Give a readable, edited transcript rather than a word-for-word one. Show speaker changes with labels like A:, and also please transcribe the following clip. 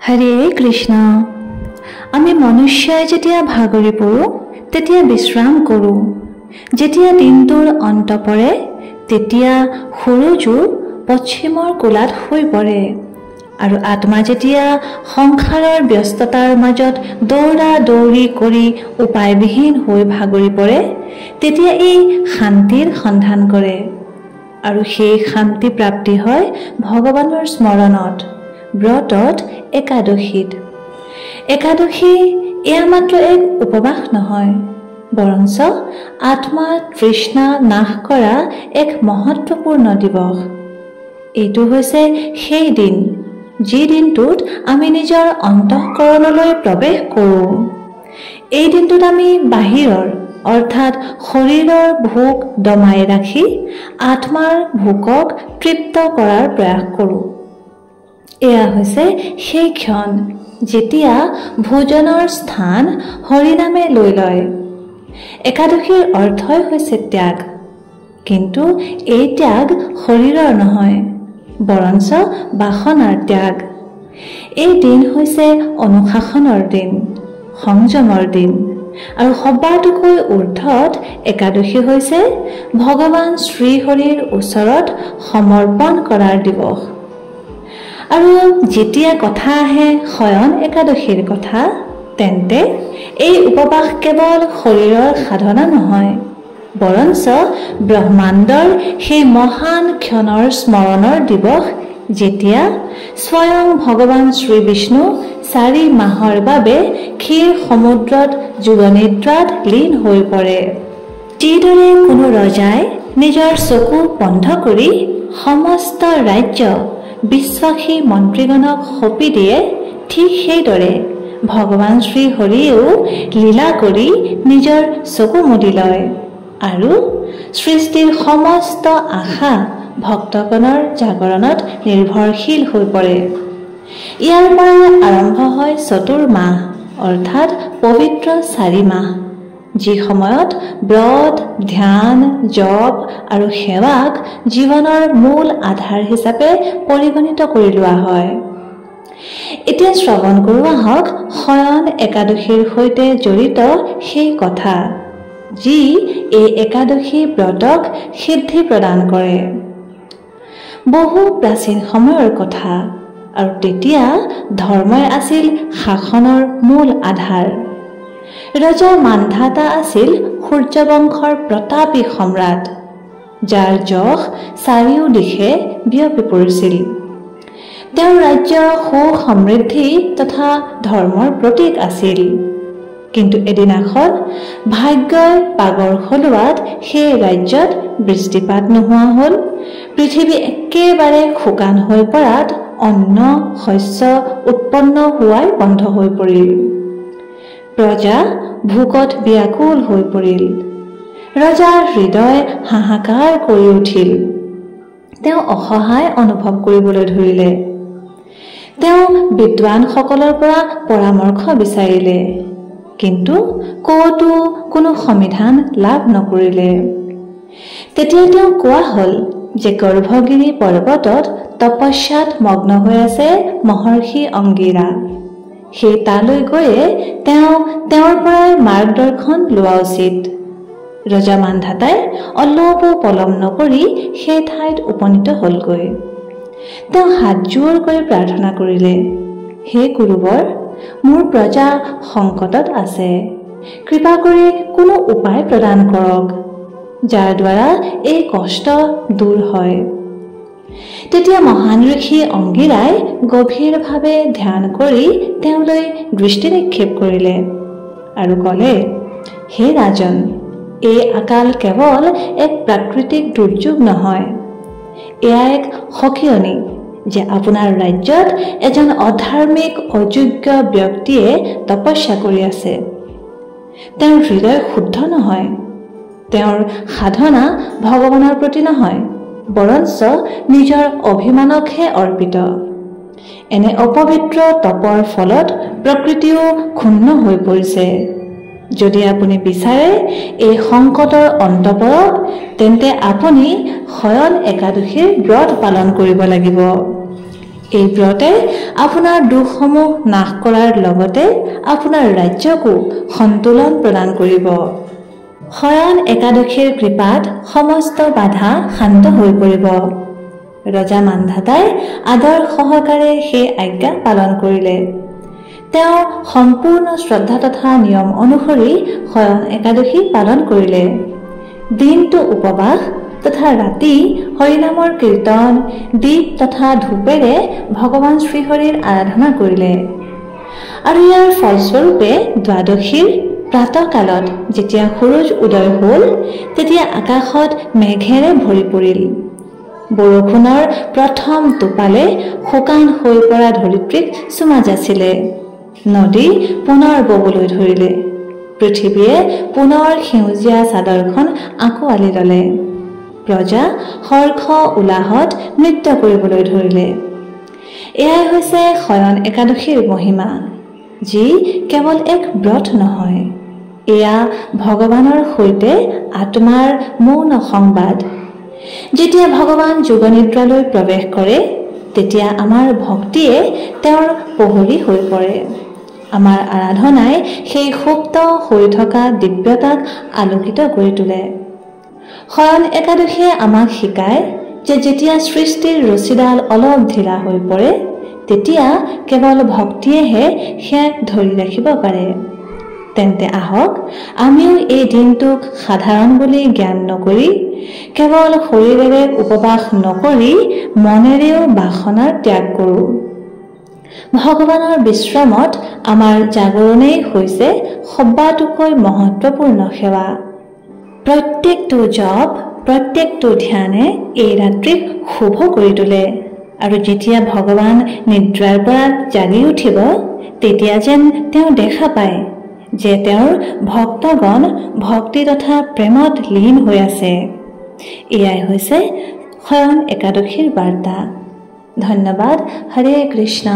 A: হৰে কৃষ্ণ। আমি মনুষ্যই যেতিয়া ভাগৰি পৰোঁ তেতিয়া বিশ্ৰাম কৰোঁ। যেতিয়া দিনটোৰ অন্ত পৰে তেতিয়া সূৰুযো পশ্চিমৰ কোলাত শুই পৰে আৰু আত্মা যেতিয়া সংসাৰৰ ব্যস্ততাৰ মাজত দৌৰা দৌৰি কৰি উপায়বিহীন হৈ ভাগৰি পৰে তেতিয়া এই শান্তিৰ সন্ধান কৰে আৰু সেই শান্তি প্ৰাপ্তি হয় ভগৱানৰ স্মৰণত, ব্ৰতত, একাদশীত। একাদশী এয়া মাত্ৰ এক উপবাস নহয়, বৰঞ্চ আত্মাৰ তৃষ্ণা নাশ কৰা এক মহত্বপূৰ্ণ দিৱস। এইটো হৈছে সেই দিন যি দিনটোত আমি নিজৰ অন্তঃকৰণলৈ প্ৰৱেশ কৰোঁ। এই দিনটোত আমি বাহিৰৰ অৰ্থাৎ শৰীৰৰ ভোক দমাই ৰাখি আত্মাৰ ভোকক তৃপ্ত কৰাৰ প্ৰয়াস কৰোঁ। এয়া হৈছে সেই ক্ষণ যেতিয়া ভোজনৰ স্থান হৰিনামে লৈ লয়। একাদশীৰ অৰ্থই হৈছে ত্যাগ, কিন্তু এই ত্যাগ শৰীৰৰ নহয়, বৰঞ্চ বাসনাৰ ত্যাগ। এই দিন হৈছে অনুশাসনৰ দিন, সংযমৰ দিন, আৰু সবাতোকৈ ঊৰ্ধত একাদশী হৈছে ভগৱান শ্ৰীহৰিৰ ওচৰত সমৰ্পণ কৰাৰ দিৱস। আৰু যেতিয়া কথা আহে শয়ন একাদশীৰ কথা, তেন্তে এই উপবাস কেৱল শৰীৰৰ সাধনা নহয়, বৰঞ্চ ব্ৰহ্মাণ্ডৰ সেই মহান ক্ষণৰ স্মৰণৰ দিৱস যেতিয়া স্বয়ং ভগৱান শ্ৰী বিষ্ণু 4 মাহৰ বাবে ক্ষীৰ সমুদ্ৰত যোগনিদ্ৰাত লীন হৈ পৰে। যিদৰে কোনো ৰজাই নিজৰ চকু বন্ধ কৰি সমস্ত ৰাজ্য বিশ্বাসী মন্ত্ৰীগণক সঁপি দিয়ে, ঠিক সেইদৰে ভগৱান শ্ৰী হৰিয়েও লীলা কৰি নিজৰ চকু মুদি লয় আৰু সৃষ্টিৰ সমস্ত আশা ভক্তগণৰ জাগৰণত নিৰ্ভৰশীল হৈ পৰে। ইয়াৰ পৰা আৰম্ভ হয় চতুৰ্মাহ অৰ্থাৎ পবিত্ৰ 4 মাহ, যি সময়ত ব্ৰত, ধ্যান, জপ আৰু সেৱাক জীৱনৰ মূল আধাৰ হিচাপে পৰিগণিত কৰি লোৱা হয়। এতিয়া শ্ৰৱণ কৰোঁ আহক শয়ন একাদশীৰ সৈতে জড়িত সেই কথা যি এই একাদশী ব্ৰতক সিদ্ধি প্ৰদান কৰে। বহু প্ৰাচীন সময়ৰ কথা, আৰু তেতিয়া ধৰ্মই আছিল শাসনৰ মূল আধাৰ। ৰজা মান্ধাতা আছিল সূৰ্যবংশৰ প্ৰতাপী সম্ৰাট, যাৰ যশ চাৰিওদিশে বিয়পি পৰিছিল। তেওঁৰ ৰাজ্য সু-সমৃদ্ধি তথা ধৰ্মৰ প্ৰতীক আছিল। কিন্তু এদিনাখন ভাগ্যই পাগৰ সলোৱাত সেই ৰাজ্যত বৃষ্টিপাত নোহোৱা হ'ল। পৃথিৱী একেবাৰে শুকান হৈ পৰাত অন্ন শস্য উৎপন্ন হোৱাই বন্ধ হৈ পৰিল। প্ৰজা ভোকত ব্যাকুল হৈ পৰিল। ৰজাৰ হৃদয় হাহাকাৰ কৰি উঠিল। তেওঁ অসহায় অনুভৱ কৰিবলৈ ধৰিলে। তেওঁ বিদ্বানসকলৰ পৰা পৰামৰ্শ বিচাৰিলে, কিন্তু ক'তো কোনো সমাধান লাভ নকৰিলে। তেতিয়া তেওঁ কোৱা হ'ল যে গৰ্ভগিৰি পৰ্বতত তপস্যাত মগ্ন হৈ আছে মহৰ্ষি অংগিৰা। সেই তালৈ গৈয়ে তেওঁৰ পৰাই মাৰ্গদৰ্শন লোৱা উচিত। ৰজা মান্ধাতাই অলপো পলম নকৰি সেই ঠাইত উপনীত হ'লগৈ। তেওঁ হাতজোৰ কৰি প্ৰাৰ্থনা কৰিলে, হে গুৰুবৰ, মোৰ প্ৰজা সংকটত আছে, কৃপা কৰি কোনো উপায় প্ৰদান কৰক, যাৰ দ্বাৰা এই কষ্ট দূৰ হয়। তেতিয়া মহান ঋষি অংগিৰাই গভীৰভাৱে ধ্যান কৰি তেওঁলৈ দৃষ্টি নিক্ষেপ কৰিলে আৰু ক'লে, হে ৰাজন, এই আকাল কেৱল এক প্ৰাকৃতিক দুৰ্যোগ নহয়, এয়া এক সকিয়নি যে আপোনাৰ ৰাজ্যত এজন অধাৰ্মিক অযোগ্য ব্যক্তিয়ে তপস্যা কৰি আছে। তেওঁৰ হৃদয় শুদ্ধ নহয়, তেওঁৰ সাধনা ভগৱানৰ প্ৰতি নহয়, বৰঞ্চ নিজৰ অভিমানকহে অৰ্পিত। এনে অপবিত্ৰ তপৰ ফলত প্ৰকৃতিও ক্ষুণ্ণ হৈ পৰিছে। যদি আপুনি বিচাৰে এই সংকটৰ অন্ত পৰক, তেন্তে আপুনি শয়ন একাদশীৰ ব্ৰত পালন কৰিব লাগিব। এই ব্ৰতে আপোনাৰ দুখসমূহ নাশ কৰাৰ লগতে আপোনাৰ ৰাজ্যকো সন্তুলন প্ৰদান কৰিব। শয়ন একাদশীৰ কৃপাত সমস্ত বাধা শান্ত হৈ পৰিব। ৰজা মান্ধাতাই আদৰ সহকাৰে সেই আজ্ঞা পালন কৰিলে। তেওঁ সম্পূৰ্ণ শ্ৰদ্ধা তথা নিয়ম অনুসৰি শয়ন একাদশী পালন কৰিলে। দিনটো উপবাস তথা ৰাতি হৰিনামৰ কীৰ্তন, দীপ তথা ধূপেৰে ভগৱান শ্ৰীহৰিৰ আৰাধনা কৰিলে। আৰু ইয়াৰ ফলস্বৰূপে দ্বাদশীৰ প্ৰাতঃকালত যেতিয়া সূৰুজ উদয় হ'ল, তেতিয়া আকাশত মেঘেৰে ভৰি পৰিল। বৰষুণৰ প্ৰথম টোপালে শুকান হৈ পৰা ধৰিত্ৰীক চুমা যাচিলে। নদী পুনৰ ববলৈ ধৰিলে। পৃথিৱীয়ে পুনৰ সেউজীয়া চাদৰখন আঁকোৱালি ল'লে। প্ৰজা হৰ্ষ উলাহত নৃত্য কৰিবলৈ ধৰিলে। এয়াই হৈছে শয়ন একাদশীৰ মহিমা, যি কেৱল এক ব্ৰত নহয়, এয়া ভগৱানৰ সৈতে আত্মাৰ মৌন সংবাদ। যেতিয়া ভগৱান যোগনিদ্ৰালৈ প্ৰৱেশ কৰে, তেতিয়া আমাৰ ভক্তিয়ে তেওঁৰ প্ৰহৰী হৈ পৰে। আমাৰ আৰাধনাই সেই সুপ্ত হৈ থকা দিব্যতাক আলোকিত কৰি তোলে। শয়ন একাদশীয়ে আমাক শিকায় যে যেতিয়া সৃষ্টিৰ ৰছীডাল অলপ ঢিলা হৈ পৰে, তেতিয়া কেৱল ভক্তিয়েহে সেয়াক ধৰি ৰাখিব পাৰে। তেন্তে আহক আমিও এই দিনটোক সাধাৰণ বুলি জ্ঞান নকৰি, কেৱল শৰীৰেৰে উপবাস নকৰি মনেৰেও বাসনাৰ ত্যাগ কৰোঁ। ভগৱানৰ বিশ্ৰামত আমাৰ জাগৰণেই হৈছে সবাতোকৈ মহত্বপূৰ্ণ সেৱা। প্ৰত্যেকটো জপ, প্ৰত্যেকটো ধ্যানে এই ৰাত্ৰিক শুভ কৰি তোলে। আৰু যেতিয়া ভগৱান নিদ্ৰাৰ পৰা জাগি উঠিব, তেতিয়া যেন তেওঁ দেখা পায় যে তেওঁৰ ভক্তগণ ভক্তি তথা প্ৰেমত লীন হৈ আছে। এয়াই হৈছে শয়ন একাদশীৰ বাৰ্তা। ধন্যবাদ। হৰে কৃষ্ণ।